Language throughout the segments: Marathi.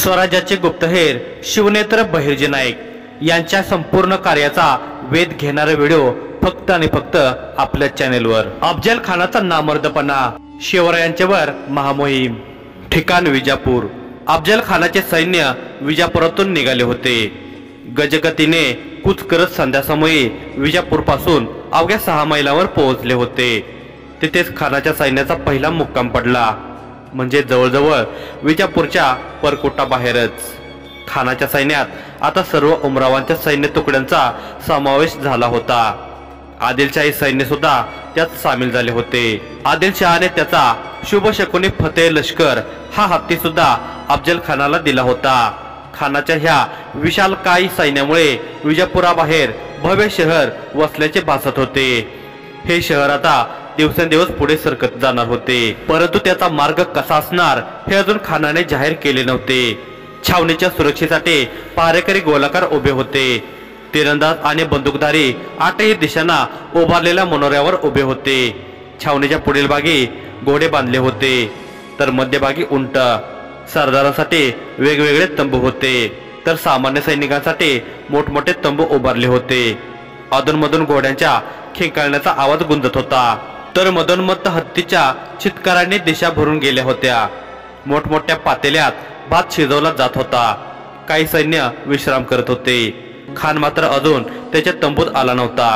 स्वराज्याचे गुप्तहेर शिवनेत्र बहिर्जी नाईक यांच्या संपूर्ण कार्याचा वेध घेणारा व्हिडिओ फक्त आणि फक्त आपल्या चॅनेलवर। अफजल खानाचा नामर्दपणा, शिवरायांच्यावर महामोहीम। ठिकाण विजापूर। अफजल खानाचे सैन्य विजापुरातून निघाले होते। गजगतीने कूच करत संध्यासमयी विजापूरपासून अवघ्या 6 मैलावर पोहोचले होते। तिथेच खानाच्या सैन्याचा पहिला मुक्काम पडला, म्हणजे जवळजवळ विजापूरच्या परकोटाबाहेरच। खानाच्या सैन्यात आता सर्व उमरावांच्या सैन्य तुकड्यांचा समावेश झाला होता। आदिलशाही सैन्य सुद्धा त्यात सामील झाले होते। आदिलशहाने त्याचा शुभशकुनी फतेह लष्कर हा हत्ती सुद्धा अफजल खानाला दिला होता। खानाच्या ह्या विशालकाय सैन्यामुळे विजापुराबाहेर भव्य शहर वसल्याचे भासत होते। हे शहर आता दिवसेंदिवस पुढे सरकत जाणार होते, परंतु त्याचा मार्ग कसा असणार हे अजून खानाने जाहीर केले नव्हते। छावणीच्या सुरक्षेसाठी पहारेकरी गोलाकार उभे होते। तिरंदाज आणि बंदूकधारी 8ही दिशांना उभारलेल्या मनोऱ्यावर उभे होते। छावणीच्या पुढील भागी घोडे बांधले होते, तर मध्यभागी उंट। सरदारांसाठी वेगवेगळे तंबू होते, तर सामान्य सैनिकांसाठी मोठमोठे तंबू उभारले होते। अधूनमधून घोड्यांच्या खिंकाळण्याचा आवाज गुंजत होता, तर मधोन्मत्त हत्तीच्या चित्काराने दिशा भरून गेल्या होत्या। मोठमोठ्या पातेल्यात भात शिजवला जात होता। काही सैन्य विश्राम करत होते। खान मात्र अजून त्याच्या तंबूत आला नव्हता।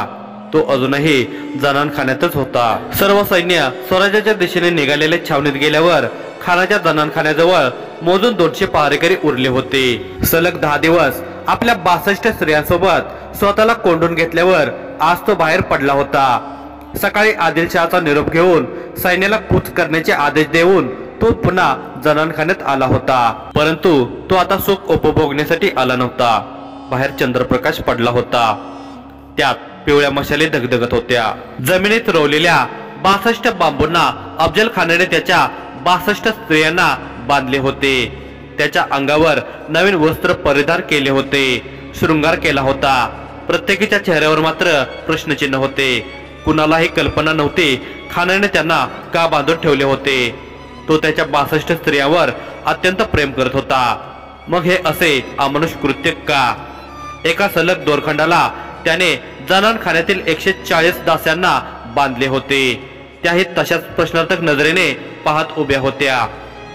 तो अजूनही जनानखान्यातच होता। सर्व सैन्य स्वराज्याच्या दिशेने निघालेल्या छावणीत गेल्यावर खानाच्या जनानखान्याजवळ मोजून 200 पहारेकरी उरले होते। सलग 10 दिवस आपल्या 62 स्त्रियांसोबत स्वतःला कोंडून घेतल्यावर आज तो बाहेर पडला होता। सकाळी आदिलशहाचा निरोप घेऊन सैन्याला कूच करण्याचे आदेश देऊन तो पुन्हा जनानखान्यात आला होता, परंतु तो आता सुख उपभोगण्यासाठी आला नव्हता। बाहेर चंद्रप्रकाश पडला होता, त्यात पिवळ्या मशाली धगधगत होत्या। जमिनीत रोवलेल्या 62 बांबूंना अफजल खानाने त्याच्या 62 स्त्रियांना बांधले होते। त्याच्या अंगावर नवीन वस्त्र परिधान केले होते, शृंगार केला होता। प्रत्येकीच्या चेहऱ्यावर मात्र प्रश्नचिन्ह होते। कुणालाही कल्पना नव्हती खानाने त्यांना का बांधून ठेवले होते। तो त्याच्या 62 स्त्रियांवर अत्यंत प्रेम करत होता, मग हे असे अमानुष कृत्य का? एका सलग दोरखंडाला त्याने जनानखान्यातील 140 दास्यांना बांधले होते। त्याही तशाच प्रश्नार्थक नजरेने पाहत उभ्या होत्या।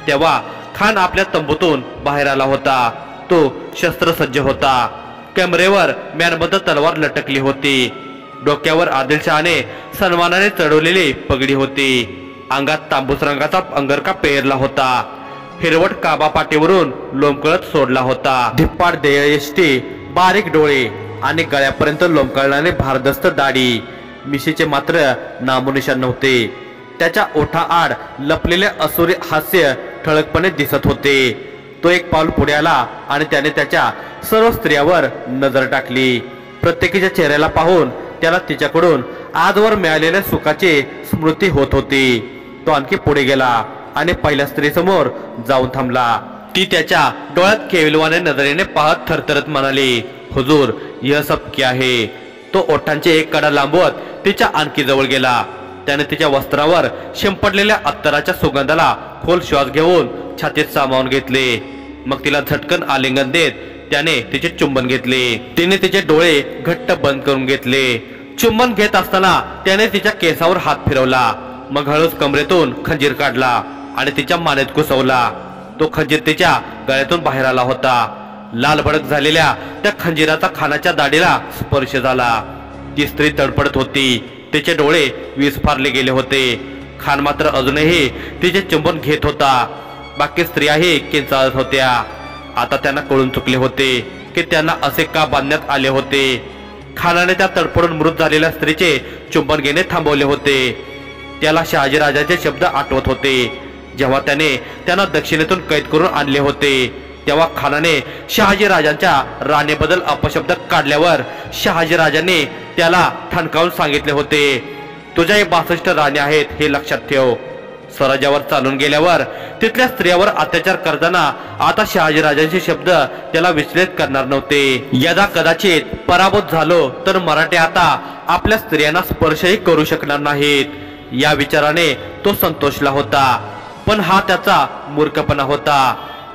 तेव्हा खान आपल्या तंबूतून बाहेर आला होता। तो शस्त्रसज्ज होता। कमरेवर म्यानबद्ध तलवार लटकली होती। डोक्यावर आदिलशहाने सन्मानाने चढवलेली पगडी होती। अंगात तांबूस रंगाचा अंगरखा पेरला होता। हिरवट काबा पाठीवरून लोंबकळत सोडला होता। धिप्पाड देयष्टी, बारीक डोळे आणि गळ्यापर्यंत लोंबकळणारे भारदस्त दाढी। मिशीचे मात्र नामोनिशाण नव्हते। त्याच्या ओठाआड लपलेले असुरी हास्य ठळकपणे दिसत होते। तो एक पाऊल पुढे आला आणि त्याने त्याच्या सर्व स्त्रियांवर नजर टाकली। प्रत्येकीच्या चेहऱ्याला पाहून त्याला तिच्याकडून आजवर मिळालेल्या सुखाची स्मृती होत होती। तो आणखी पुढे गेला आणि पहिल्या स्त्रीसमोर जाऊन थांबला। ती त्याच्या डोळ्यात केविलवाने नजरेने पाहत थरथरत म्हणाली, हुजूर, यह सब क्या है? तो ओठांचे एक कडा लांबवत तिच्या आणखी जवळ गेला। त्याने तिच्या वस्त्रावर शिंपडलेल्या अत्तराच्या सुगंधाला खोल श्वास घेऊन छातीत सामावून घेतले। मग तिला झटकन आलिंगन देत त्याने तिचे चुंबन घेतले। तिने तिचे डोळे घट्ट बंद करून घेतले। चुंबन घेत असताना त्याने तिच्या केसावर हात फिरवला। मग हळूच कमरेतून खंजीर काढला आणि तिच्या मानेत घुसवला। तो खंजीर तिच्या गळ्यातून बाहेर आला होता। लाल भडक झालेल्या त्या खंजीराचा खानाच्या दाढीला स्पर्श झाला। ती स्त्री तडफडत होती। तिचे डोळे विस्फारले गेले होते। खान मात्र अजूनही तिचे चुंबन घेत होता। बाकी स्त्रियाही किंचाळत होत्या। आता त्यांना कळून चुकले होते की त्यांना असे का बांधण्यात आले होते। खानाने त्या तडफडून मृत झालेल्या स्त्रीचे चुंबन घेणे थांबवले होते। त्याला शहाजीराजांचे शब्द आठवत होते, जेव्हा त्याने त्यांना दक्षिणेतून कैद करून आणले होते। तेव्हा खानाने शहाजीराजांच्या राणीबद्दल अपशब्द काढल्यावर शहाजीराजांनी त्याला ठणकावून सांगितले होते, तुझ्याही 62 राणी आहेत हे लक्षात ठेव। स्वराज्यावर चालून गेल्यावर तिथल्या स्त्रियांवर अत्याचार करताना आता शहाजीराजांचे शब्द त्याला विचलित करणार नव्हते। यदा कदाचित पराभूत झालो तर मराठे आता आपल्या स्त्रियांना स्पर्शही करू शकणार नाहीत, या विचाराने तो संतोषला होता। पण हा त्याचा मूर्खपणा होता।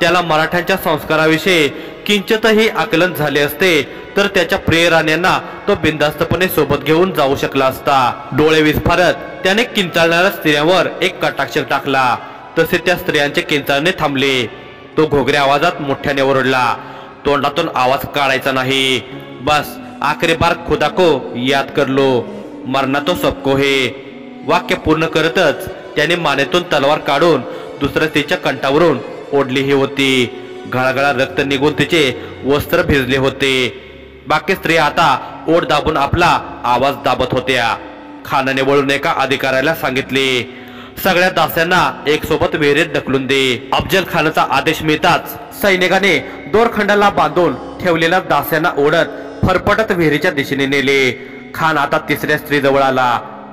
त्याला मराठ्यांच्या संस्काराविषयी किंचितही आकलन झाले असते तर त्याच्या प्रिय राण्यांना तो बिनधास्तपणे सोबत घेऊन जाऊ शकला असता। डोळे विस्फारत त्याने किंचाळणाऱ्या स्त्रियांवर एक कटाक्ष टाकला, तसे त्या स्त्रियांचे किंचाळणे थांबले। तो घोगऱ्या आवाजात मोठ्याने ओरडला, तोंडातून आवाज काढायचा नाही। बस आखरी बार खुदा को याद कर लो, मरना तो सबको है। वाक्य पूर्ण करतच त्याने मानेतून तलवार काढून दुसऱ्या तिच्या कंठावरून ओढलीही होती। घळाघळा रक्त निघून तिचे वस्त्र भिजले होते। बाकी स्त्रिया आता ओढ दाबून आपला आवाज दाबत होत्या। खानाने वळून एका अधिकाऱ्याला सांगितले, सगळ्या दास्यांना एक सोबत विहिरीत ढकलून दे। अफजल खानाचा आदेश मिळताच सैनिकाने दोरखंडाला बांधून ठेवलेल्या दास्यांना ओढत फरफटत विहिरीच्या दिशेने नेले। खान आता तिसऱ्या स्त्रीजवळ आला।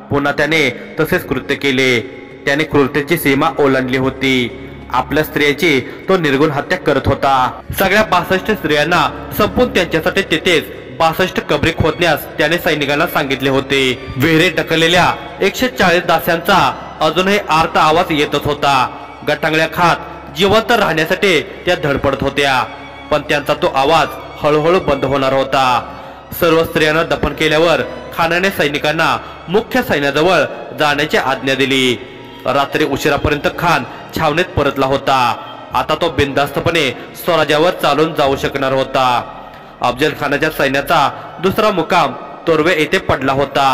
पुन्हा त्याने तसेच कृत्य केले। त्याने क्रूरतेची सीमा ओलांडली होती। आपल्या स्त्रियांची तो निर्गुण हत्या करत होता। सगळ्या 62 स्त्रियांना संपून त्यांच्यासाठी तिथेच 62 कबरी खोदण्यास त्याने सैनिकांना सांगितले होते। विहिरीत ढकललेल्या 140 दास्यांचा अजूनही आर्त आवाज येतच होता। गटांगळ्या खात जिवंत राहण्यासाठी त्या धडपडत होत्या, पण त्यांचा तो आवाज हळूहळू बंद होणार होता। सर्व स्त्रियांना दफन केल्यावर खानाने सैनिकांना मुख्य सैन्याजवळ जाण्याची आज्ञा दिली। रात्री उशिरापर्यंत खान छावणीत परतला होता। आता तो बिनधास्तपणे स्वराज्यावर चालून जाऊ शकणार होता। अफजल खानाच्या सैन्याचा दुसरा मुकाम तोरवे येथे पडला होता।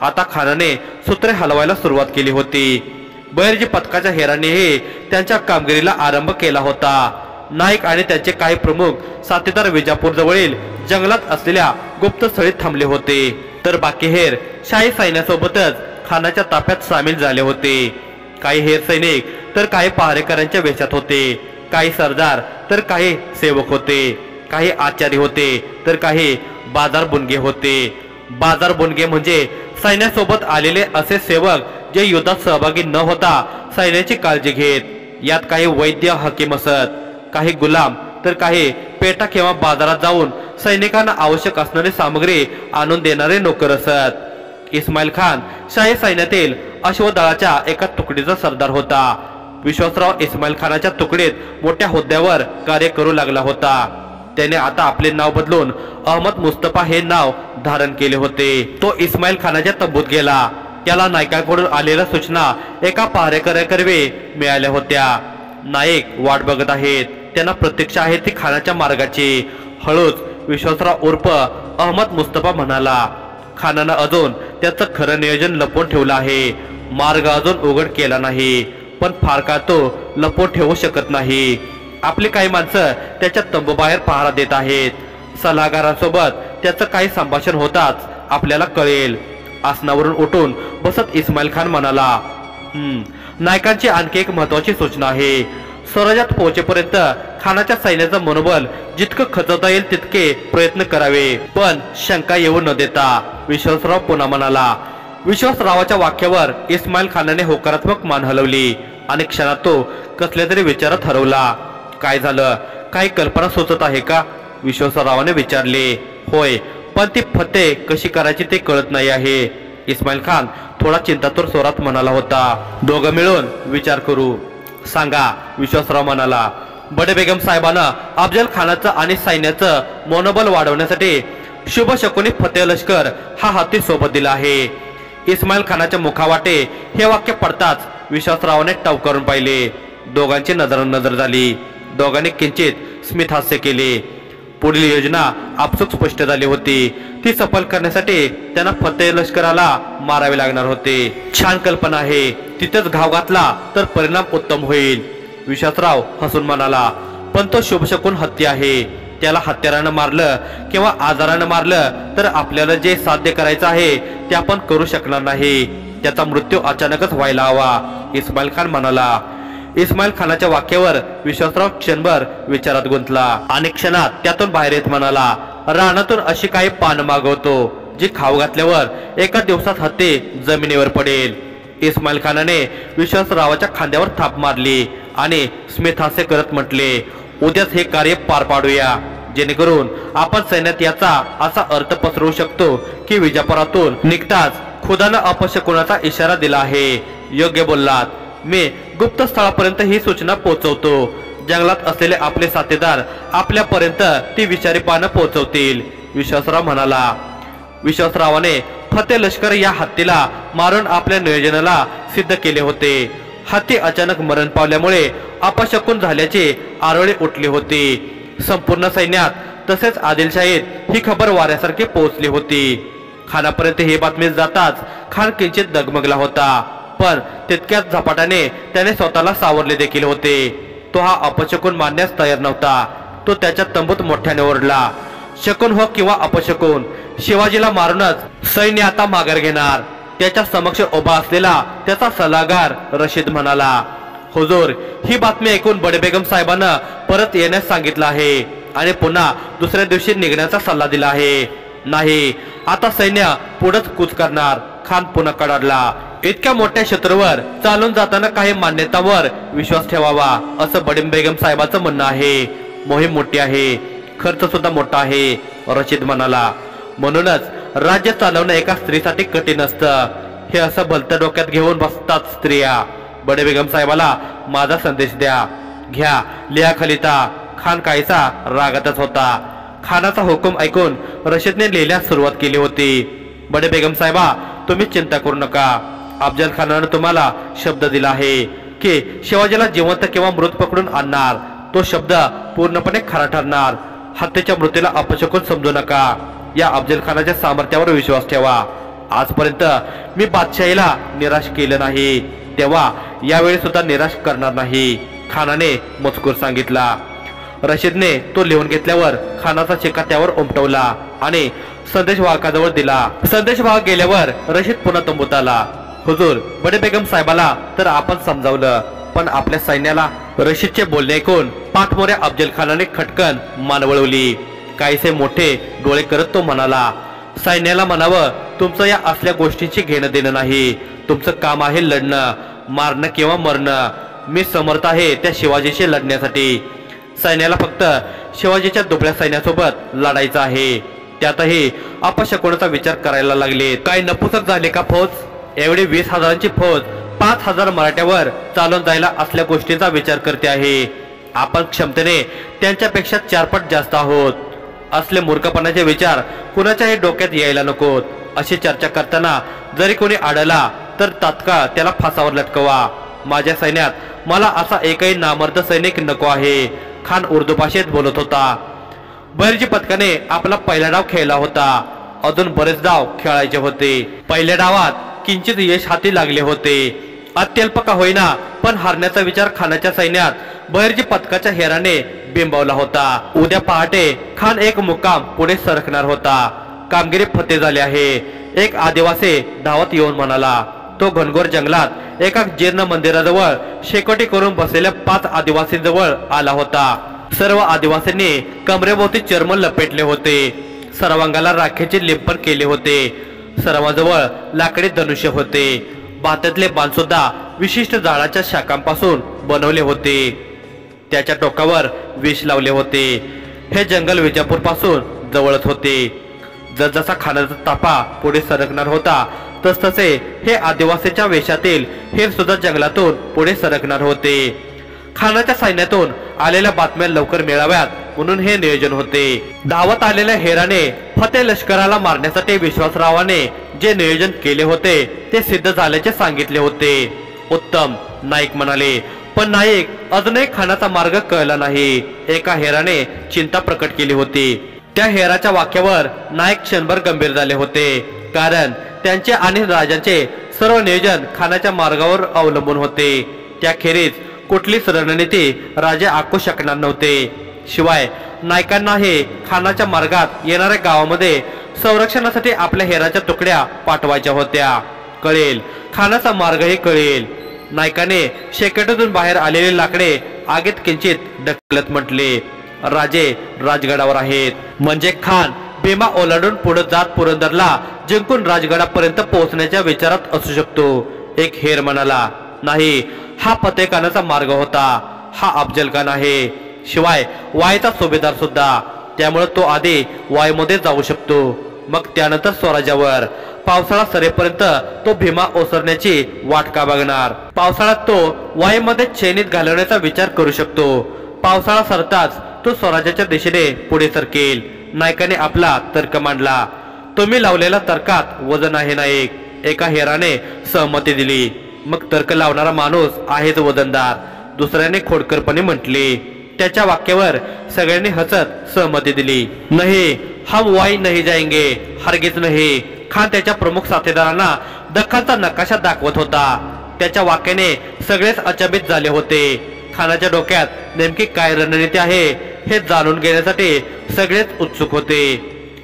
आता खानाने सूत्रे हलवायला सुरुवात केली होती। बहिर्जी पथकाच्या हेरांनीही त्यांच्या कामगिरीला आरंभ केला होता। नाईक आणि त्यांचे काही प्रमुख साथीदार विजापूर जवळील जंगलात असलेल्या गुप्तस्थळी थांबले होते, तर बाकी हेर शाही सैन्यासोबतच खानाच्या ताफ्यात सामील झाले होते। काही हेर सैनिक तर काही पहारेकरांच्या वेशात होते, काही सरदार तर काही सेवक होते, काही आचारी होते तर काही बाजार बुनगे होते। बाजार बुनगे म्हणजे सैन्यासोबत आलेले असे सेवक जे युद्धात सहभागी न होता सैन्याची काळजी घेत। यात काही वैद्य हकीम असत, काही गुलाम तर काही पेटा किंवा बाजारात जाऊन सैनिकांना आवश्यक असणारी सामग्री आणून देणारे नोकर असत। इस्माईल खान शाही सैन्यातील अश्वदळाच्या एका तुकडीचा सरदार होता। विश्वासराव इस्माईल खानाच्या तुकडीत मोठ्या हुद्द्यावर कार्य करू लागला होता। त्याने आता आपले नाव बदलून अहमद मुस्तफा हे नाव धारण केले होते। तो इस्माईल खानाच्या तंबूत गेला। त्याला नायकाकडून आलेल्या सूचना एका पहारेकऱ्याकरवे मिळाल्या होत्या। नाईक वाट बघत आहेत, त्यांना प्रतीक्षा आहे ती खानाच्या मार्गाची। हळूच विश्वासराव उर्फ अहमद मुस्तफा म्हणाला, खानानं अजून त्याचं खरं नियोजन लपवून ठेवलं आहे। मार्ग अजून उघड केला नाही, पण फार काळ तो लपवून ठेवू शकत नाही। आपली काही माणसं त्याच्या तंबूबाहेर पहारा देत आहेत। सल्लागारांसोबत त्याचं काही संभाषण होताच आपल्याला कळेल। आसनावरून उठून बसत इस्माईल खान म्हणाला, नायकांची आणखी एक महत्वाची सूचना आहे। स्वराज्यात पोहोचेपर्यंत खानाच्या सैन्याचं मनोबल जितकं खचवता येईल तितके प्रयत्न करावे, पण शंका येऊ न देता। विश्वासराव पुन्हा म्हणाला। विश्वासरावाच्या वाक्यावर इस्माईल खानाने होकारात्मक मान हलवली आणि क्षणात तो कसल्या तरी विचारात हरवला। काय झालं, काही कल्पना सुचत आहे का? विश्वासरावाने विचारले। होय, पण ती फते कशी करायची ते कळत नाही आहे, इस्माईल खान थोडा चिंतातूर स्वरात म्हणाला होता। दोघं मिळून विचार करू, सांगा, विश्वासराव म्हणाला। बडे बेगम साहेबांना अफजल खानाचं आणि सैन्याचं मनोबल वाढवण्यासाठी शुभ शकुनी फतेह लष्कर हा हत्ती सोबत दिला आहे। इस्माईल खानाच्या मुखावाटे हे वाक्य पडताच विश्वासरावाने टवकारून पाहिले। दोघांची नजर झाली। दोघांनी किंचित स्मित हास्य केले। पुढील योजना आपसूक स्पष्ट झाली होती। ती सफल करण्यासाठी त्यांना फतेह लष्कराला मारावे लागणार होते। छान कल्पना आहे, तिथेच घाव घातला तर परिणाम उत्तम होईल, विश्वासराव हसून म्हणाला। पण तो शुभशकुन हत्ती आहे, त्याला हत्यारानं मारलं किंवा आजारानं मारलं तर आपल्याला जे साध्य करायचं आहे ते आपण करू शकणार नाही। त्याचा मृत्यू अचानकच व्हायला हवा, इस्माईल खान म्हणाला। इस्माईल खानाच्या वाक्यावर विश्वासराव क्षणभर विचारात गुंतला आणि क्षणात त्यातून बाहेर येत म्हणाला, रानातून अशी काही पान मागवतो जी खाऊ घातल्यावर एका दिवसात हत्ती जमिनीवर पडेल। इस्माईल खानाने विश्वासरावाच्या खांद्यावर थाप मारली आणि स्मित हास्य करत म्हटले, उद्याच हे कार्य पार पाडूया, जेणेकरून आपण सैन्यात याचा असा अर्थ पसरवू शकतो की विजापुरातून निघताच खुदानं अपशकुनाचा इशारा दिला आहे। योग्य बोललात, मी गुप्त स्थळापर्यंत ही सूचना पोहोचवतो। जंगलात असलेले आपले साथीदार आपल्यापर्यंत ती विषारी पानं पोहोचवतील, विश्वासराव म्हणाला. विश्वासरावाने फतेह लष्कर या हत्तीला मारून आपल्या नियोजनाला सिद्ध केले होते. हत्ती अचानक मरण पावल्यामुळे अपशकुन झाल्याची आरोळी उठली होती. संपूर्ण सैन्यात तसेच आदिलशाहीत ही खबर वाऱ्यासारखी पोहोचली होती. खानापर्यंत ही बातमी जाताच खान किंचित डगमगला होता, पण तितक्याच झपाट्याने त्याने स्वतःला सावरले देखील होते. तो हा अपशकुन मानण्यास तयार नव्हता. तो त्याच्या तंबूत मोठ्याने ओरडला, शकुन हो किंवा अपशकुन, शिवाजीला मारूनच सैन्य आता माघार घेणार. त्याच्या समक्ष उभा असलेला त्याचा सल्लागार रशीद म्हणाला, हुजूर, ही बातमी ऐकून बडे बेगम साहेबांना परत येण्यास सांगितलं आहे आणि पुन्हा दुसऱ्या दिवशी निघण्याचा सल्ला दिला आहे. नाही, आता सैन्य पुढेच कूच करणार. खान पुन्हा कडाडला. इतक्या मोठ्या शत्रूवर चालून जाताना काही मान्यतांवर विश्वास ठेवावा असं बडे बेगम साहेबांचं म्हणणं आहे. मोहीम मोठी आहे, खर्च सुद्धा मोठा आहे, रशीद म्हणाला. म्हणूनच राज्य चालवणं एका स्त्रीसाठी कठीण असतं, हे असं भलतं डोक्यात घेऊन बसतात स्त्रिया. बडे बेगम साहेबाला माझा संदेश द्या. घ्या, लिहा खलिता. खान काहीसा रागातच होता. खानाचा हुकूम ऐकून रशीदने लिहिण्यास सुरुवात केली होती. बडे बेगम साहेबा, तुम्ही चिंता करू नका. अफजल खानानं तुम्हाला शब्द दिला आहे की शिवाजीला जिवंत किंवा मृत पकडून आणणार. तो शब्द पूर्णपणे खरा ठरणार. हत्येच्या मृत्यूला अपशकुन समजू नका. या अफजल खानाच्या सामर्थ्यावर विश्वास ठेवा. आजपर्यंत मी बादशाहीला निराश केलं नाही, तेव्हा यावेळी सुद्धा निराश करणार नाही, खानाने मजकूर सांगितला. रशीदने तो लिहून घेतल्यावर खानाचा शिक्का त्यावर उमटवला आणि संदेशवाहकाजवळ दिला. संदेशवाहक गेल्यावर रशीद पुन्हा तंबूत आला. हुजूर, बडे बेगम साहेबाला तर आपण समजावलं, पण आपल्या सैन्याला. रशीदचे बोलणे ऐकून पाठमोऱ्या अफजल खानाने खटकन मान वळवली. काहीसे मोठे डोळे करत तो म्हणाला, सैन्याला म्हणावं, तुमचं या असल्या गोष्टींची घेणं देणं नाही. तुमचं काम आहे लढणं, मारणं किंवा मरणं. मी समर्थ आहे त्या शिवाजीशी लढण्यासाठी. सैन्याला फक्त शिवाजीच्या दुबळ्या सैन्यासोबत लढायचं आहे. त्यातही अपशकुनाचा विचार करायला लागले. काय नपुसक झाले का फौज? एवढी 20,000ची फौज 5,000 मराठ्यावर चालून जायला असल्या गोष्टींचा विचार करते आहे. आपण क्षमतेने त्यांच्यापेक्षा 4 पट जास्त आहोत. असले मूर्खपणाचे विचार कुणाच्याही डोक्यात यायला नकोत. अशी चर्चा करताना जरी कोणी आढळला तर तात्काळ त्याला फासावर लटकवा. माझ्या सैन्यात मला असा एकही नामर्द सैनिक नको आहे. खान उर्दू भाषेत बोलत होता. बहिर्जी पथकाने आपला पहिला डाव खेळला होता. अजून बरेच डाव खेळायचे होते. पहिल्या डावात किंचित यश हाती लागले होते. अत्यल्प का होईना, पण हारण्याचा विचार खानाच्या सैन्यात बहिर्जी पथकाच्या हेराने बिंबवला होता. उद्या पहाटे खान एक मुक्काम पुढे सरकणार होता. कामगिरी फते झाली आहे, एक आदिवासी धावत येऊन म्हणाला. तो घनघोर जंगलात एका जीर्ण मंदिराजवळ शेकोटी करून बसलेल्या 5 आदिवासींजवळ आला होता. सर्व आदिवासींनी कमरेभोवती चर्म लपेटले होते. सर्वांगाला राखेचे लिंपण केले होते. सर्वांजवळ लाकडी धनुष्य होते. भात्यातले बाण सुद्धा विशिष्ट झाडाच्या शाखांपासून बनवले होते. त्याच्या टोकावर विष लावले होते. हे जंगल विजापूर पासून जवळच होते. जसजसा खानाचा ताफा पुढे सरकणार होता तसतसे हे आदिवासीच्या वेशातील हेर सुद्धा जंगलातून पुढे सरकणार होते. खानाच्या सैन्यातून आलेल्या बातम्या लवकर मिळाव्यात म्हणून हे नियोजन होते. धावत आलेल्या हेराने फतेह लष्कराला मारण्यासाठी विश्वासरावाने जे नियोजन केले होते ते सिद्ध झाल्याचे सांगितले होते. उत्तम, नाईक म्हणाले. पण नाईक, अजूनही खानाचा मार्ग कळला नाही. एका हेराने चिंता प्रकट केली होती. त्या हेराच्या वाक्यावर नाईक क्षणभर गंभीर झाले होते, कारण त्यांचे आणि राजांचे सर्व नियोजन खानाच्या मार्गावर अवलंबून होते. त्याखेरीज कुठलीच रणनीती राजे आखू शकणार नव्हते. शिवाय नायकांना हे खानाच्या मार्गात येणाऱ्या गावामध्ये संरक्षणासाठी आपल्या हेराच्या तुकड्या पाठवायच्या होत्या. कळेल, खानाचा मार्गही कळेल. नायकाने शेकोटीतून बाहेर आलेले लाकडे आगीत किंचित ढकलत म्हटले, राजे राजगडावर आहेत. म्हणजे खान भीमा ओलांडून पुढे जात पुरंदरला जिंकून राजगडापर्यंत पोहोचण्याच्या विचारात असू शकतो. एक हेर म्हणाला, नाही, हा फतेह खानाचा मार्ग होता. हा अफजल खान आहे. शिवाय वाईचा सुभेदार सुद्धा. त्यामुळे तो आधी वाईमध्ये जाऊ शकतो, मग त्यानंतर स्वराज्यावर. पावसाळा सरेपर्यंत तो भीमा ओसरण्याची वाट का बघणार? पावसाळ्यात तो वाईमध्ये चैनीत घालवण्याचा विचार करू शकतो. पावसाळा सरताच तो स्वराज्याच्या दिशेने पुढे सरकेल। नायकाने आपला तर्क मांडला। तुम्ही लावलेल्या तर्कात वजन आहे नायक, एका हेराने सहमती दिली। मग तर्क लावणारा माणूस आहेच वजनदार, दुसऱ्याने खोडकरपणे म्हटले। त्याच्या वाक्यावर सगळ्यांनी हसत सहमती दिली। नाही, हम वाई नहीं जाएंगे, हरगिज नाही। खान त्याच्या प्रमुख साथीदारांना दख्खनचा नकाशा दाखवत होता। त्याच्या वाक्याने सगळेच अचंबित झाले होते। खानाच्या डोक्यात नेमकी काय रणनीती आहे हे जाणून घेण्यासाठी सगळेच उत्सुक होते।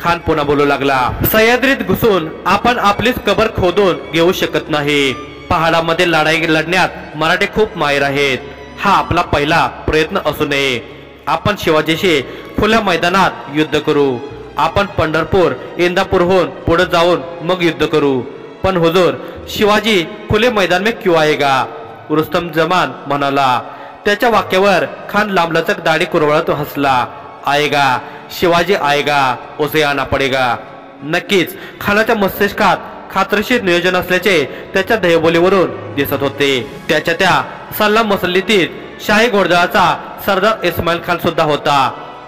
खान पुन्हा बोलू लागला, सह्याद्रीत घुसून आपण आपलीच कबर खोदून घेऊ शकत नाही। पहाडामध्ये लढाई लढण्यात मराठे खूप माहिर आहेत। हा आपला पहिला प्रयत्न असू नये। आपण शिवाजीशी खुल्या मैदानात युद्ध करू। आपण पंढरपूर इंदापूरहून पुढे जाऊन मग युद्ध करू। पण हुजूर, शिवाजी खुले मैदान में क्यों आएगा? रुस्तम जमान म्हणाला। त्याच्या वाक्यावर खान लांबलचक दाढी कुरवळत हसला। आएगा, शिवाजी आएगा, उसे आना पडेगा। नक्कीच खानाच्या मस्तिष्कात खात्रीशीर नियोजन असल्याचे त्याच्या देहबोलीवरून दिसत होते। त्याच्या त्या सल्ला मसल्लीतील शाही घोडदळाचा सरदार इस्माईल खान सुद्धा होता।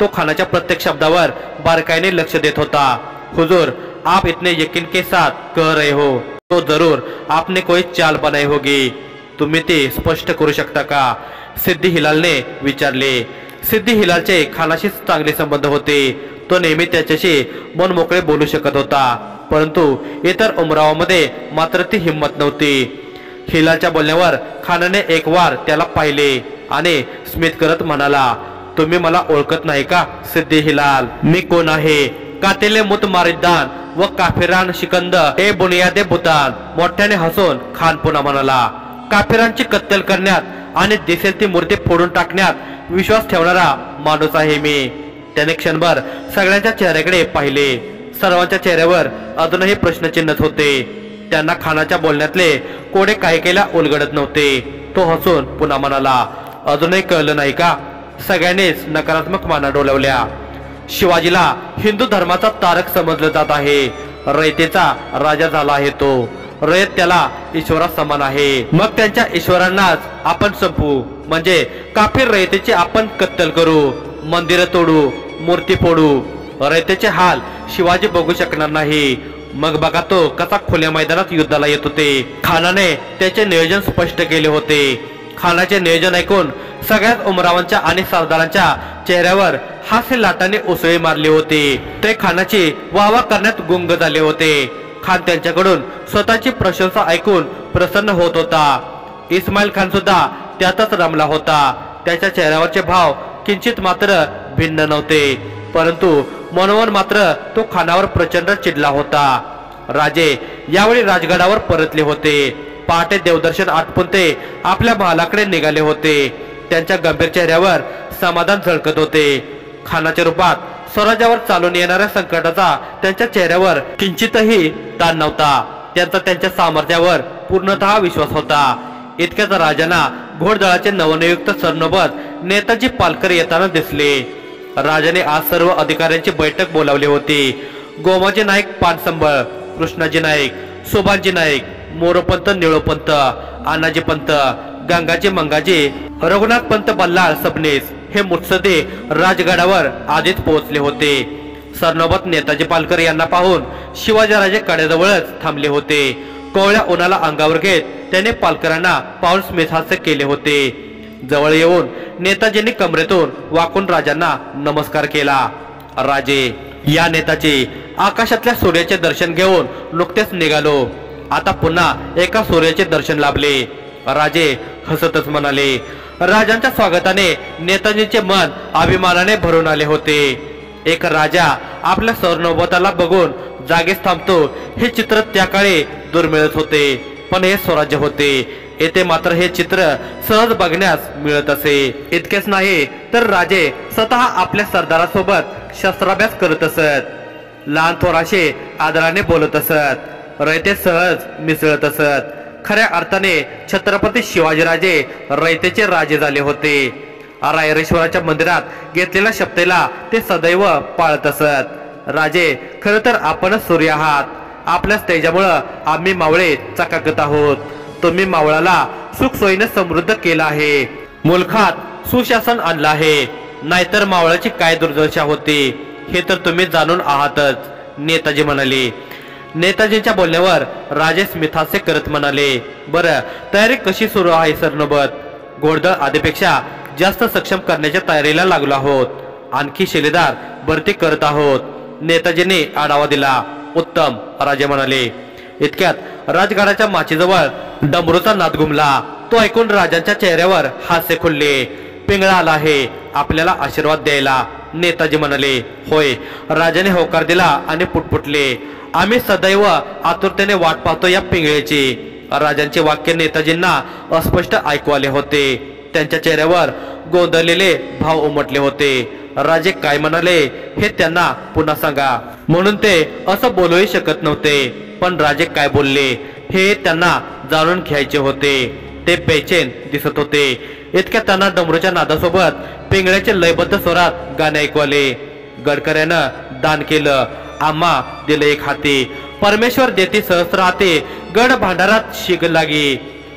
तो खानाच्या प्रत्येक शब्दावर बारकाईने लक्ष देत होता। हुजूर, आप इतने यकीन के साथ कह रहे हो तो जरूर आपने कोई चाल बनाई होगी। तुम्ही ते स्पष्ट करू शकता का? सिद्दी हिलालने विचारले। सिद्दी हिलालचे खानाशी चांगले संबंध होते। तो नेहमी त्याच्याशी मन मोकळे बोलू शकत होता, परंतु इतर उमरावामध्ये मात्र ती हिंमत नव्हती। हिलालच्या बोलण्यावर खानाने एक वार त्याला पाहिले आणि स्मित करत म्हणाला, तुम्ही मला ओळखत नाही का सिद्दी हिलाल? मी कोण आहे? कातिले मुतमारिदान व काफिरान शिकंद ए बुनियादे भूतान। मोठ्याने हसून खान पुन्हा म्हणाला, काफिरांची कत्तल करण्यात आणि दिसेल ती मूर्ती फोडून टाकण्यात विश्वास ठेवणारा माणूस आहे मी। त्याने क्षणभर सगळ्यांच्या चेहऱ्याकडे पाहिले। सर्वांच्या चेहऱ्यावर अजूनही प्रश्नचिन्हच होते। त्यांना खानाच्या बोलण्यातले कोडे काय केल्या उलगडत नव्हते। तो हसून पुन्हा म्हणाला, अजूनही कळलं नाही का? सगळ्यांनीच नकारात्मक माना डोलवल्या। शिवाजीला हिंदू धर्माचा तारक समजलं जात आहे। रयतेचा राजा झाला आहे तो। रयत त्याला ईश्वरा समान आहे। मग त्यांच्या ईश्वरांनाच आपण संपू, म्हणजे काफिर रयतेची आपण कत्तल करू, मंदिरं तोडू, मूर्ती फोडू। रयतेचे हाल शिवाजी बघू शकणार नाही। मग बघा तो कसा खुल्या मैदानात युद्धाला येत होते। खानाने त्याचे नियोजन स्पष्ट केले होते। खानाचे नियोजन ऐकून सगळ्याच उमरावांच्या आणि सरदारांच्या चेहऱ्यावर हास्य लाटाने उसळी मारली होती। ते खानाची वाहवा करण्यात गुंग झाले होते। खान त्यांच्याकडून स्वतःची प्रशंसा ऐकून प्रसन्न होत होता। इस्माईल खान सुद्धा त्यातच रमला होता। त्याच्या चेहऱ्यावरचे भाव किंचित मात्र भिन्न नव्हते, परंतु मनोमन मात्र तो खानावर प्रचंड चिडला होता। राजे यावेळी राजगडावर परतले होते। पहाटे देवदर्शन आटपून ते आपल्या महालाकडे निघाले होते। त्यांच्या गंभीर चेहऱ्यावर समाधान झळकत होते। खानाच्या रूपात स्वराज्यावर चालून येणाऱ्या संकटाचा त्यांच्या चेहऱ्यावर किंचितही ताण नव्हता। त्यांचा त्यांच्या सामर्थ्यावर पूर्णतः विश्वास होता। इतक्याच राजांना घोडदळाचे नवनियुक्त सरनोबत नेताजी पालकर येताना दिसले। राजाने आज सर्व अधिकाऱ्यांची बैठक बोलावली होती। गोमाजी नाईक पानसंबळ, कृष्णाजी नाईक, सुभानजी नाईक, मोरोपंत निळोपंत, आनाजी पंत, गंगाजी मंगाजी, रघुनाथ पंत बल्लाळ सबनीस हे मुत्सदे राजगडावर आधीच पोहोचले होते। सरनोबत नेताजी पालकर यांना पाहून शिवाजीराजे कड्याजवळच थांबले होते। कोवळ्या उन्हाला अंगावर घेत त्याने पालकरांना पाऊल स्मितहास्य केले होते। जवळ येऊन नेताजींनी कमरेतून वाकून राजांना नमस्कार केला। राजे, या नेताजी, आकाशातल्या सूर्याचे दर्शन घेऊन नुकतेच निघालो। आता पुन्हा एका सूर्याचे दर्शन लाभले। राजे हसतच म्हणाले। राजांच्या स्वागताने नेताजींचे मन अभिमानाने भरून आले होते। एक राजा आपल्या सरनोबताला बघून जागेच थांबतो हे चित्र त्या काळी दुर्मिळच होते। पण हे स्वराज्य होते। येथे मात्र हे चित्र सहज बघण्यास मिळत असे। इतकेच नाही तर राजे स्वतः आपल्या सरदारासोबत शस्त्राभ्यास करत असत, लहान थोराशे आदराने बोलत असत, रयते सहज मिसळत असत। खऱ्या अर्थाने छत्रपती शिवाजीराजे रयतेचे राजे झाले होते। रायरेश्वराच्या मंदिरात घेतलेल्या शपथेला ते सदैव पाळत असत। राजे, खरं तर आपणच सूर्य आहात। आपल्या तेजामुळे आम्ही मावळे चकाकत आहोत। तुम्ही मावळाला सुख सोयीने समृद्ध केला आहे। मुलखात सुशासन आणलं आहे, नाहीतर मावळाची काय दुर्दशा होती हे तर तुम्ही जाणून आहातच, नेताजी म्हणाले. नेताजींच्या बोलण्यावर राजे स्मितहास्य करत म्हणाले, बरं, तयारी कशी सुरू आहे सरनोबत? घोडदळ आधीपेक्षा जास्त सक्षम करण्याच्या तयारीला लागलो आहोत. आणखी शिलेदार भरती करत आहोत. नेताजींनी आढावा दिला. उत्तम, राजे म्हणाले. इतक्यात राजगडाच्या माचीजवळ डमरूचा नाद घुमला. तो ऐकून राजांच्या चेहऱ्यावर हास्य खुलले. पिंगळा आला आहे आपल्याला आशीर्वाद द्यायला, नेताजी म्हणाले. होय, राजाने होकार दिला आणि पुटपुटले. आम्ही सदैव आतुरतेने वाट पाहतो या पिंगळेची. राजांचे वाक्य नेताजींना अस्पष्ट ऐकू आले होते. त्यांच्या चेहऱ्यावर गोंधळलेले भाव उमटले होते. राजे काय म्हणाले हे त्यांना पुन्हा सांगा, म्हणून ते असं बोलूही शकत नव्हते. पण राजे काय बोलले हे त्यांना जाणून घ्यायचे होते. ते बेचैन दिसत होते. इतक्या त्यांना डमरूच्या नादासोबत पिंगळ्याचे लयबद्ध स्वरात गाणे ऐकू आले. गडकऱ्यानं दान केलं, आम्हा दिलं एक हाती. परमेश्वर देती सहस्र हाती, गड भांडारात शिग लागी.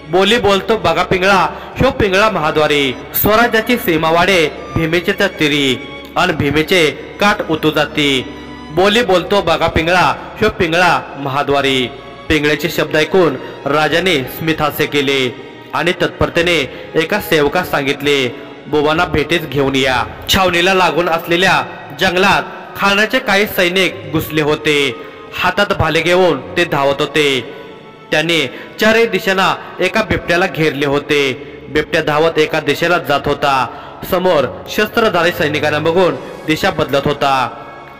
बोली बोलतो बघा पिंगळा, ह्यो पिंगळा महाद्वारी. स्वराज्याची सीमा वाढे भीमेचे त्या तिरी, अन भीमेचे काठ उतू जाती. बोली बोलतो बघा पिंगळा, ह्यो पिंगळा महाद्वारी. पिंगळ्याचे शब्द ऐकून राजाने स्मितहास्य केले आणि तत्परतेने एका सेवकास सांगितले, बुवांना भेटीस घेऊन या. छावणीला लागून असलेल्या जंगलात खानाचे काही सैनिक घुसले होते. हातात भाले घेऊन ते धावत होते. त्यांनी चारही दिशेला एका बिबट्याला घेरले होते. बिबट्या धावत एका दिशेला जात होता. समोर शस्त्रधारी सैनिकांना बघून दिशा बदलत होता.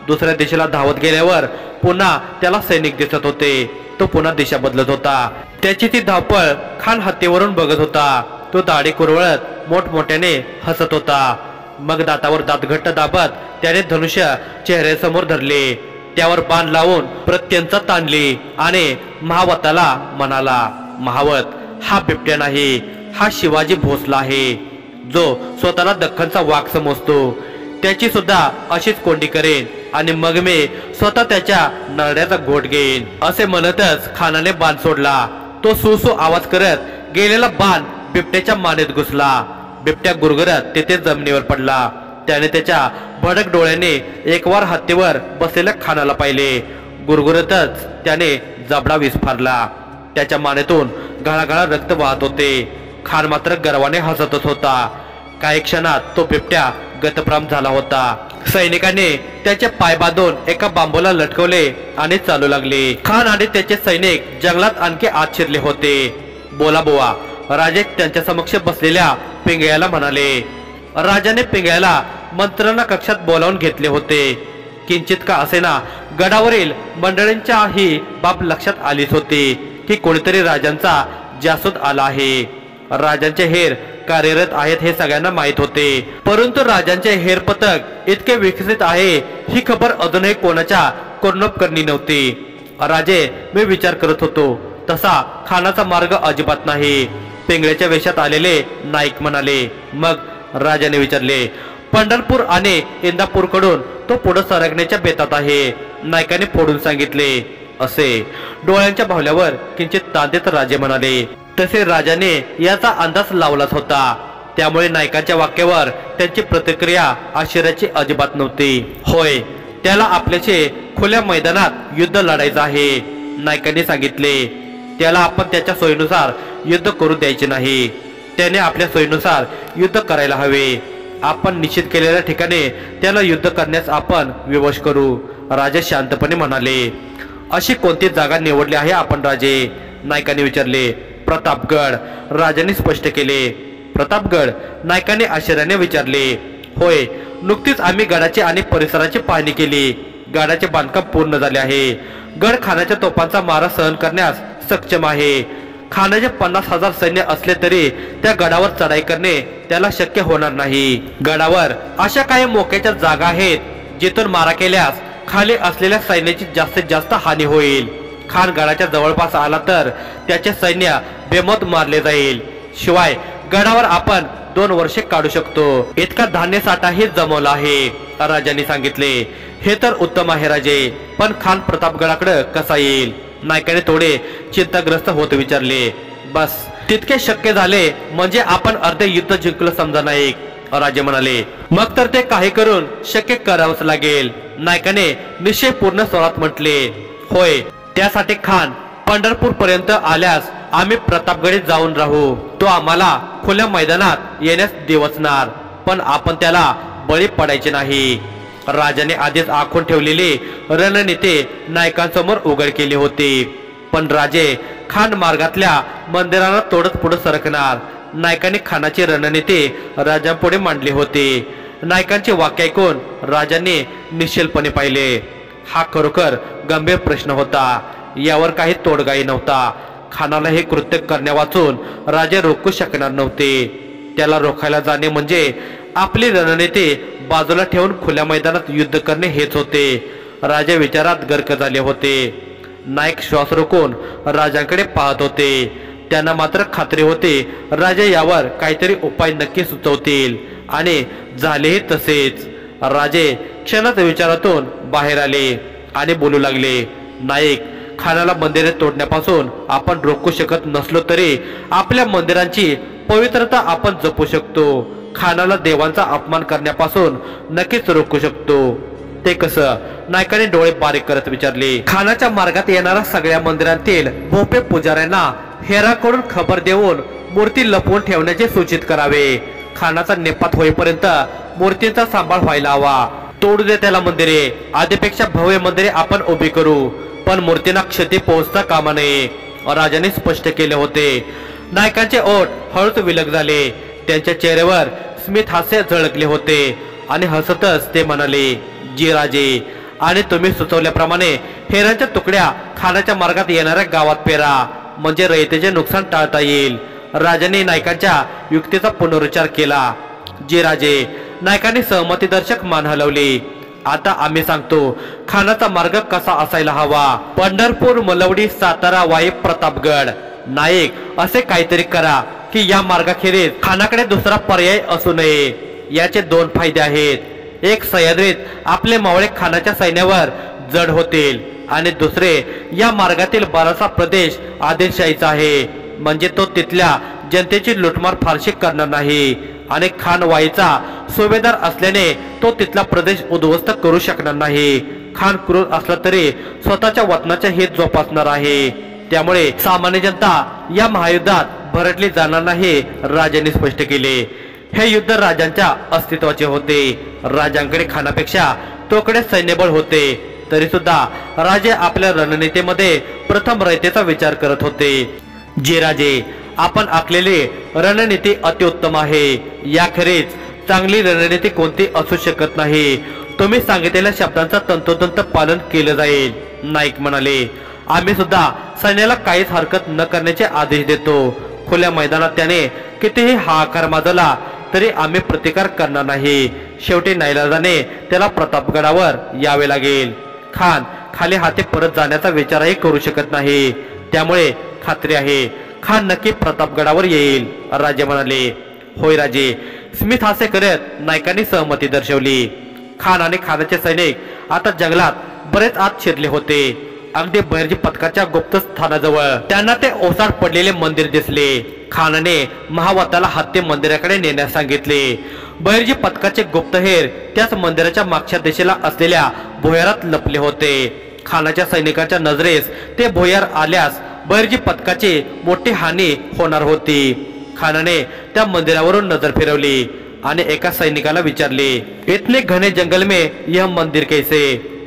दुसऱ्या दिशेला धावत गेल्यावर पुन्हा त्याला सैनिक दिसत होते. तो पुन्हा दिशा बदलत होता. त्याची ती धावपळ खान हत्तीवरून बघत होता. तो दाढी कुरवळत मोठमोठ्याने हसत होता. मग दातावर दात घट्ट दाबत त्याने धनुष्य चेहऱ्यासमोर धरले. त्यावर बाण लावून प्रत्यंचा ताणली आणि महावताला म्हणाला, महावत, हा बिबट्या नाही, हा शिवाजी भोसला आहे, जो स्वतःला दख्खनचा वाघ समजतो. त्याची सुद्धा अशीच कोंडी करेन आणि मग मी स्वतः त्याच्या नरड्याचा घोट घेईन. असे म्हणतच खानाने बाण सोडला. तो सुसू आवाज करत गेलेला बाण बिबट्याच्या मानेत घुसला. बिबट्या गुरगुरत तेथे जमिनीवर पडला. त्याने त्याच्या भडक डोळ्याने एकवार हत्तीवर बसलेल्या खानाला पाहिले. गुरगुरतच त्याने जबडा विस्फारला. त्याच्या मानेतून गळागळा रक्त वाहत होते. खान मात्र गर्वाने हसतच होता. काही क्षणात तो बिबट्या गतप्राम झाला होता. सैनिकांनी त्याचे पाय बांधून एका बांबूला लटकवले आणि चालू लागले. खान आणि त्याचे सैनिक जंगलात आणखी आत शिरले होते. बोला बुवा, राजे त्यांच्या समक्ष बसलेल्या पिंगळ्याला म्हणाले. राजाने पिंगळ्याला मंत्रणा कक्षात बोलावून घेतले होते. किंचित का असेना गडावरील मंडळींच्या ही बाब लक्षात आलीच होती की कोणीतरी राजांचा जासूद आला आहे. राजांचे हेर कार्यरत आहेत हे सगळ्यांना माहित होते. परंतु राजांचे हेर पथक इतके विकसित आहे ही खबर अजूनही कोणाच्या कर्णोपकरणी नव्हती. राजे, मी विचार करत होतो तसा खानाचा मार्ग अजिबात नाही, पिंगळ्याच्या वेशात आलेले नाईक म्हणाले. मग राजाने विचारले. पंढरपूर आणि इंदापूर कडून तो पुढे सरकण्याच्या बेतात आहे, नायकाने फोडून सांगितले. असे डोळ्यांच्या भावल्यावर किंचित तांदेत राजे म्हणाले. तसे राजाने याचा अंदाज लावलाच होता. त्यामुळे नायकाच्या वाक्यावर त्यांची प्रतिक्रिया आश्चर्याची अजिबात नव्हती. होय, त्याला आपल्याशी खुल्या मैदानात युद्ध लढायचं आहे, नायकाने सांगितले. त्याला आपण त्याच्या सोयीनुसार युद्ध करू द्यायचे नाही. त्याने आपल्या सोयीनुसार युद्ध करायला हवे. आपण निश्चित केलेल्या ठिकाणी त्याला युद्ध करण्यास आपण विवश करू, राजे शांतपणे म्हणाले. अशी कोणती जागा निवडली आहे आपण राजे, नायकाने विचारले. प्रतापगड, राजाने स्पष्ट केले. प्रतापगड, नायकाने आश्चर्याने विचारले. होय, नुकतीच आम्ही गडाची आणि परिसराची पाहणी केली. गडाचे बांधकाम पूर्ण झाले आहे. गड खानाच्या तोफांचा मारा सहन करण्यास सक्षम आहे. खानाचे 50,000 सैन्य असले तरी त्या गडावर चढाई करणे त्याला शक्य होणार नाही. गडावर अशा काही मोक्याच्या जागा आहेत जिथून मारा केल्यास खाली असलेल्या सैन्याची जास्तीत जास्त हानी होईल. खान गडाच्या जवळपास आला तर त्याचे सैन्य बेमोत मारले जाईल. शिवाय गडावर आपण 2 वर्षे काढू शकतो इतका धान्य साठाही जमवला आहे, राजांनी सांगितले. हे तर उत्तम आहे राजे, पण खान प्रतापगडाकडे कसा येईल, नायकाने थोडे चिंताग्रस्त होत विचारले. बस तितके शक्य झाले म्हणजे आपण अर्धे युद्ध जिंकलं समजा नाईक, राजे म्हणाले, मग तर ते काही करून शक्य करावंच लागेल. नायकाने निश्चयपूर्ण स्वरात म्हटले, होय, त्यासाठी खान पंढरपूर पर्यंत आल्यास आम्ही प्रतापगडीत जाऊन राहू. तो आम्हाला खुल्या मैदानात येण्यास दिवसणार, पण आपण त्याला बळी पडायचे नाही. राजाने आधीच आखून ठेवलेले रणनीती नायकांसमोर उघड केले होते, पण राजे खान मार्गातल्या मंदिरांना तोडत पुढे सरकणार. नायकांनी खानाची रणनीती राजांपुढे मांडली होती. नायकांचे वाक्य ऐकून राजांनी निश्चलपणे पाहिले. हा खरोखर गंभीर प्रश्न होता, यावर काही तोडगाही नव्हता. खानाला हे कृत्य करण्यावाचून राजे रोखू शकणार नव्हते. त्याला रोखायला जाणे म्हणजे आपली रणनीती बाजूला ठेवून खुल्या मैदानात युद्ध करणे हेच होते. राजे विचारात गर्क झाले होते. नायक श्वास रोखून राजांकडे पाहत होते. त्यांना मात्र खात्री होती राजे यावर काहीतरी उपाय नक्की सुचवतील, आणि झालेही तसेच. राजे क्षणात विचारातून बाहेर आले आणि बोलू लागले, नाईक, खानाला मंदिरे तोडण्यापासून आपण रोखू शकत नसलो तरी आपल्या मंदिरांची पवित्रता आपण जपू शकतो. खानाला देवांचा अपमान करण्यापासून नक्कीच रोखू शकतो. ते कसं? नायकाने डोळे बारीक करत विचारले. खानाच्या मार्गात येणाऱ्या सगळ्या मंदिरांतील भोपे पुजाऱ्यांना हेराकडून खबर देऊन मूर्ती लपवून ठेवण्याचे सूचित करावे. खानाचा नेपात होईपर्यंत मूर्तींचा सांभाळ व्हायला हवा. तोडू दे त्याला मंदिरे, आधीपेक्षा भव्य मंदिरे आपण उभी करू, पण मूर्तींना क्षती पोहोचता कामा नये, राजाने स्पष्ट केले होते. नायकांचे ओठ हळूच विलग झाले. त्यांच्या चेहऱ्यावर स्मित हास्य झळकले होते आणि हसतच ते म्हणाले, जी राजे, आणि तुम्ही सुचवल्याप्रमाणे हेरांच्या तुकड्या खानाच्या मार्गात येणाऱ्या गावात पेरा, म्हणजे रयतेचे नुकसान टाळता येईल. राजाने नायकांच्या युक्तीचा पुनरुच्चार केला. जी राजे, नायकांनी सहमतीदर्शक मान हलवली. आता आम्ही सांगतो खानाचा मार्ग कसा असायला हवा. पंढरपूर, मलवडी, सातारा, वाई, प्रतापगड. नाईक, असे काहीतरी करा की या मार्गाखेरीज खानाकडे दुसरा पर्याय असू नये. याचे दोन फायदे आहेत. एक, सह्याद्रीत आपले मावळे खानाच्या सैन्यावर जड होतील, आणि दुसरे, या मार्गातील बराचसा प्रदेश आदिलशाहीचा आहे, म्हणजे तो तिथल्या जनतेची लुटमार फारशी करणार नाही, आणि खान वाईचा सुभेदार असल्याने तो तिथला प्रदेश उद्ध्वस्त करू शकणार नाही. खान क्रूर असला तरी स्वतःच्या वतनाचे हित जोपासणार आहे, त्यामुळे सामान्य जनता या महायुद्धात भरडली जाणार नाही, राजांनी स्पष्ट केले. हे युद्ध राजांच्या अस्तित्वाचे होते. राजांकडे खानापेक्षा तोकडे सैन्यबळ होते, तरी सुद्धा राजे आपल्या रणनीतीमध्ये प्रथम रयतेचा विचार करत होते. जे राजे, आपण आखलेली रणनीती अतिउत्तम आहे. याखेरीज चांगली रणनीती कोणती असू शकत नाही. तुम्ही सांगितलेल्या शब्दांचं तंतोतंत पालन केलं जाईल. नाईक म्हणाले, आम्ही सुद्धा सैन्याला काहीच हरकत न करण्याचे आदेश देतो. खुल्या मैदानात त्याने कितीही हाहाकार माजवला तरी आम्ही प्रतिकार करणार नाही. शेवटी नाईलाजाने त्याला प्रतापगडावर यावे लागेल. खान खाली हाती परत जाण्याचा विचारही करू शकत नाही, त्यामुळे खात्री आहे खान नक्की प्रतापगडावर येईल, राजे म्हणाले. होय राजे, स्मित हास्य करत नायकांनी सहमती दर्शवली. खान आणि खानाचे सैनिक आता जंगलात बरेच आत शिरले होते. अगदी बहिर्जी पथकाच्या गुप्त स्थानाजवळ त्यांना ते ओसाड पडलेले मंदिर दिसले. खानाने महावताला हत्ती मंदिराकडे नेण्यास सांगितले. बहिर्जी पथकाचे गुप्तहेर त्याच मंदिराच्या मागच्या दिशेला असलेल्या भुयारात लपले होते. खानाच्या सैनिकांच्या नजरेस ते भुयार आल्यास बहिर्जी पथकाची मोठी हानी होणार होती. खानाने त्या मंदिरावरून नजर फिरवली आणि एका सैनिकाला विचारले, इतने घने जंगल में यह मंदिर कैसे?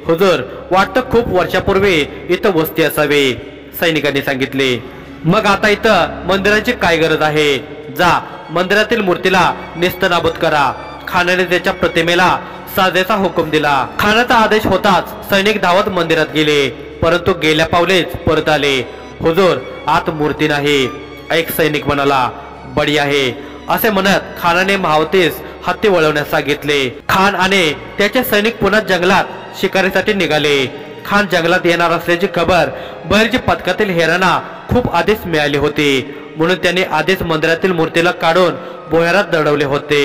हुजूर, वाटतं खूप वर्षापूर्वी इथं वस्ती असावी, सैनिकांनी सांगितले. मग आता इथं मंदिराची काय गरज आहे? जा, मंदिरातील मूर्तीला नेस्तनाबूत करा. खानाने त्याच्या प्रतिमेला साजेचा हुकूम दिला. खानाचा आदेश होताच सैनिक धावत मंदिरात गेले, परंतु गेल्या पावलेच परत आले. हुजूर, आत मूर्ती नाही, एक सैनिक म्हणाला. बडी आहे, असे म्हणत खानाने महावतीस हत्ती वळवण्यास सांगितले. खान आणि त्याचे सैनिक पुन्हा जंगलात शिकारीसाठी निघाले. खान जंगलात येणार असल्याची खबर बहिर्जी पथकातील हेरांना खूप आधीच मिळाली होती, म्हणून त्यांनी आधीच मंदिरातील मूर्तीला काढून भुयारात दडवले होते.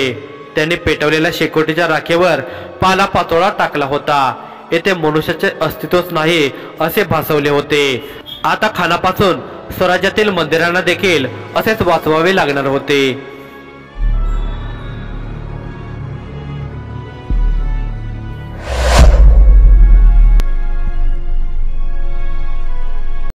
त्यांनी पेटवलेल्या शेकोटीच्या राखेवर पाला पाचोळा टाकला होता. येथे मनुष्याचे अस्तित्वच नाही असे भासवले होते. आता खानापासून स्वराज्यातील मंदिरांना देखील असेच वाचवावे लागणार होते.